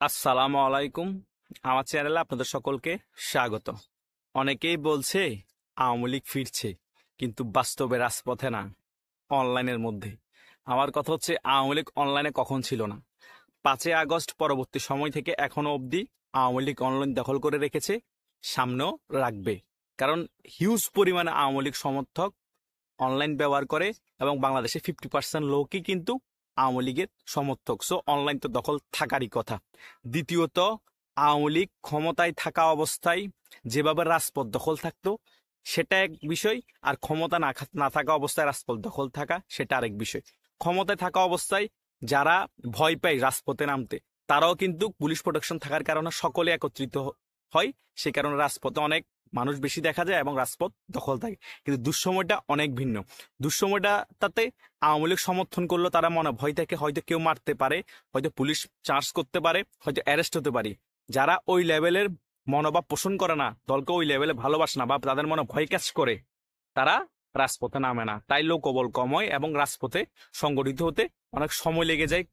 আসসালামু আলাইকুম। আমার চ্যানেলে আপনাদের সকলকে স্বাগত। অনেকেই বলছে আওয়ামী লীগ ফিরছে, কিন্তু বাস্তবে রাজপথে না, অনলাইনের মধ্যে। আমার কথা হচ্ছে, আওয়ামী লীগ অনলাইনে কখন ছিল না? 5ই আগস্ট পরবর্তী সময় থেকে এখনো অবধি আওয়ামী লীগ অনলাইন দখল করে রেখেছে, সামনেও রাখবে। কারণ হিউজ পরিমাণে আওয়ামী লীগ সমর্থক অনলাইন ব্যবহার করে, এবং বাংলাদেশে 50% লোকই কিন্তু আওয়ামী লীগের সমর্থক। সো অনলাইন তো দখল থাকারই কথা। দ্বিতীয়ত, আওয়ামী লীগ ক্ষমতায় থাকা অবস্থায় যেভাবে রাজপথ দখল থাকতো সেটা এক বিষয়, আর ক্ষমতা না থাকা অবস্থায় রাজপথ দখল থাকা সেটা আরেক বিষয়। ক্ষমতায় থাকা অবস্থায় যারা ভয় পায় রাজপথে নামতে, তারাও কিন্তু পুলিশ প্রোটেকশন থাকার কারণে সকলে একত্রিত হয়। সে কারণে রাজপথে অনেক মানুষ বেশি দেখা যায় এবং রাজপথ দখল থাকে। কিন্তু দুঃসময়টা অনেক ভিন্ন। দুঃসময়টা তাতে আওয়ামী লীগ সমর্থন করলেও তারা মনে ভয় থাকে, হয়তো কেউ মারতে পারে, হয়তো পুলিশ চার্জ করতে পারে, হয়তো অ্যারেস্ট হতে পারে। যারা ওই লেভেলের মনোভাব পোষণ করে না, দলকে ওই লেভেলে ভালোবাসে না, বা তাদের মনে ভয় কাজ করে, তারা রাজপথে নামে না। তাই লোকবল কম হয় এবং রাজপথে সংগঠিত হতে অনেক সময় লেগে যায়,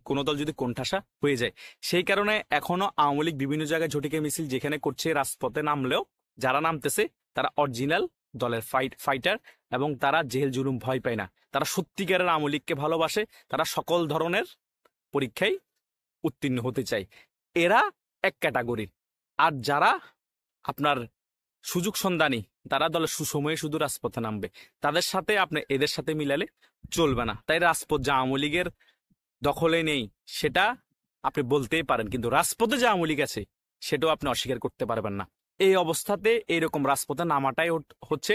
কোনো দল যদি কোণঠাসা হয়ে যায়। সেই কারণে এখনো আওয়ামী লীগ বিভিন্ন জায়গায় ঝটিকা মিছিল যেখানে করছে, রাজপথে নামলেও যারা নামতেছে তারা অরিজিনাল দলের ফাইটার, এবং তারা জেল জুলুম ভয় পায় না। তারা সত্যিকারের আওয়ামী লীগকে ভালোবাসে, তারা সকল ধরনের পরীক্ষায় উত্তীর্ণ হতে চায়। এরা এক ক্যাটাগরির। আর যারা আপনার সুযোগ সন্ধানী, তারা দলের সুসময়ে শুধু রাজপথে নামবে। তাদের সাথে আপনি এদের সাথে মিলালে চলবে না। তাই রাজপথ যে আওয়ামী লীগের দখলে নেই সেটা আপনি বলতেই পারেন, কিন্তু রাজপথে যে আওয়ামী লীগ আছে সেটাও আপনি অস্বীকার করতে পারবেন না। এই অবস্থাতে এইরকম রাজপথে নামাটাই হচ্ছে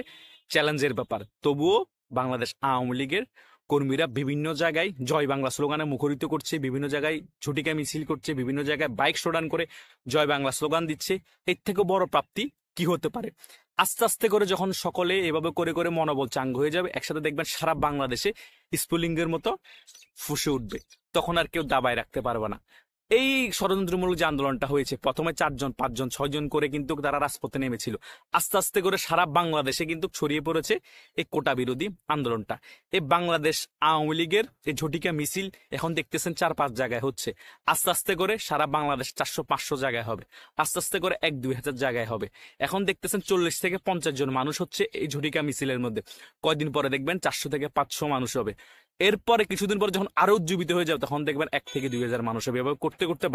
চ্যালেঞ্জের ব্যাপার। তবুও বাংলাদেশ আওয়ামী লীগের কর্মীরা বিভিন্ন জায়গায় জয় বাংলা স্লোগানে মুখরিত করছে, বিভিন্ন জায়গায় ঝটিকা মিছিল করছে, বিভিন্ন জায়গায় বাইক শোডাউন করে জয় বাংলা স্লোগান দিচ্ছে। এর থেকে বড় প্রাপ্তি কি হতে পারে? আস্তে আস্তে করে যখন সকলে এভাবে করে করে মনোবল চাঙ্গ হয়ে যাবে, একসাথে দেখবেন সারা বাংলাদেশে স্ফুলিঙ্গের মতো ফুসে উঠবে। তখন আর কেউ দাবায় রাখতে পারবে না। এই ষড়যন্ত্রমূলক যে আন্দোলনটা হয়েছে, প্রথমে 4জন 5জন 6জন করে কিন্তু তারা রাজপথে নেমেছিল। আস্তে আস্তে করে সারা বাংলাদেশে কিন্তু ছড়িয়ে পড়েছে এই কোটা বিরোধী আন্দোলনটা। এই বাংলাদেশ আওয়ামী লীগের এই ঝটিকা মিছিল এখন দেখতেছেন 4-5 জায়গায় হচ্ছে। আস্তে আস্তে করে সারা বাংলাদেশ 400-500 জায়গায় হবে, আস্তে আস্তে করে 1-2 হাজার জায়গায় হবে। এখন দেখতেছেন 40 থেকে 50 জন মানুষ হচ্ছে এই ঝটিকা মিছিলের মধ্যে। কয়দিন পরে দেখবেন 400 থেকে 500 মানুষ হবে। এরপরে কিছুদিন পরে যখন আরো উজ্জীবিত হয়ে যাবে, তখন দেখবেন 1 থেকে 2 হাজার মানুষ হবে। এভাবে করতে করতে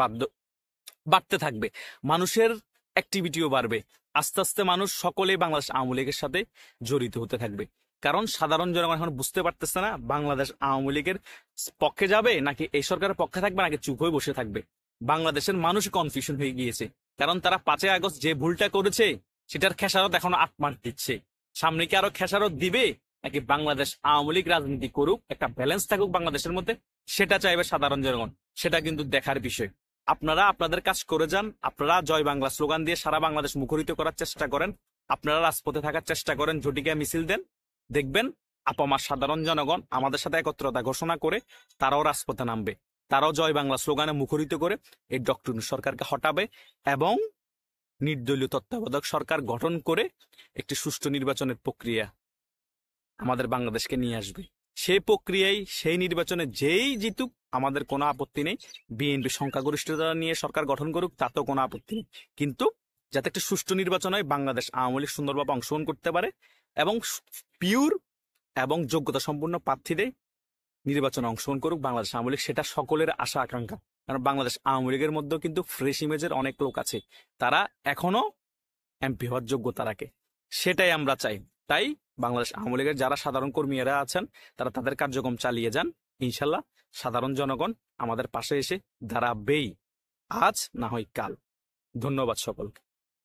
বাড়তে থাকবে, মানুষের অ্যাক্টিভিটিও বাড়বে। আস্তে আস্তে মানুষ সকলেই বাংলাদেশ আওয়ামী লীগের সাথে জড়িত হতে থাকবে। কারণ সাধারণ জনগণ এখন বুঝতে পারতেছে না বাংলাদেশ আওয়ামী লীগের পক্ষে যাবে নাকি এই সরকারের পক্ষে থাকবে, নাকি চুপ হয়ে বসে থাকবে। বাংলাদেশের মানুষ কনফিউশন হয়ে গিয়েছে। কারণ তারা 5ই আগস্ট যে ভুলটা করেছে সেটার খেসারত এখনো 8 মাস দিচ্ছে। সামনে কি আরো খেসারত দিবে, নাকি বাংলাদেশ আওয়ামী লীগ রাজনীতি করুক, একটা ব্যালেন্স থাকুক বাংলাদেশের মধ্যে, সেটা চাইবে সাধারণ জনগণ। সেটা কিন্তু দেখার বিষয়। আপনারা আপনাদের কাজ করে যান। আপনারা জয় বাংলা স্লোগান দিয়ে সারা বাংলাদেশ মুখরিত করার চেষ্টা করেন, আপনারা রাজপথে থাকার চেষ্টা করেন, ঝটিকা মিছিল দেন। দেখবেন আপামার সাধারণ জনগণ আমাদের সাথে একত্রতা ঘোষণা করে তারাও রাজপথে নামবে। তারাও জয় বাংলা স্লোগানে মুখরিত করে এই ডক্টর ইউনূস সরকারকে হটাবে, এবং নির্দলীয় তত্ত্বাবধায়ক সরকার গঠন করে একটি সুষ্ঠু নির্বাচনের প্রক্রিয়া আমাদের বাংলাদেশকে নিয়ে আসবে। সেই প্রক্রিয়ায় সেই নির্বাচনে যেই জিতুক আমাদের কোনো আপত্তি নেই। বিএনপি সংখ্যাগরিষ্ঠতা নিয়ে সরকার গঠন করুক, তাতেও কোনো আপত্তি নেই। কিন্তু যাতে একটা সুষ্ঠু নির্বাচন হয়, বাংলাদেশ আওয়ামী লীগ সুন্দরভাবে অংশগ্রহণ করতে পারে, এবং পিওর এবং যোগ্যতা সম্পন্ন প্রার্থীদের নির্বাচনে অংশগ্রহণ করুক বাংলাদেশ আওয়ামী লীগ, সেটা সকলের আশা আকাঙ্ক্ষা। কারণ বাংলাদেশ আওয়ামী লীগের মধ্যেও কিন্তু ফ্রেশ ইমেজের অনেক লোক আছে, তারা এখনো এমপি হওয়ার যোগ্যতা রাখে। সেটাই আমরা চাই। তাই বাংলাদেশ আওয়ামী লীগের যারা সাধারণ কর্মীরা আছেন, তারা তাদের কার্যক্রম চালিয়ে যান। ইনশাল্লাহ সাধারণ জনগণ আমাদের পাশে এসে দাঁড়াবেই, আজ না হয় কাল। ধন্যবাদ সকলকে।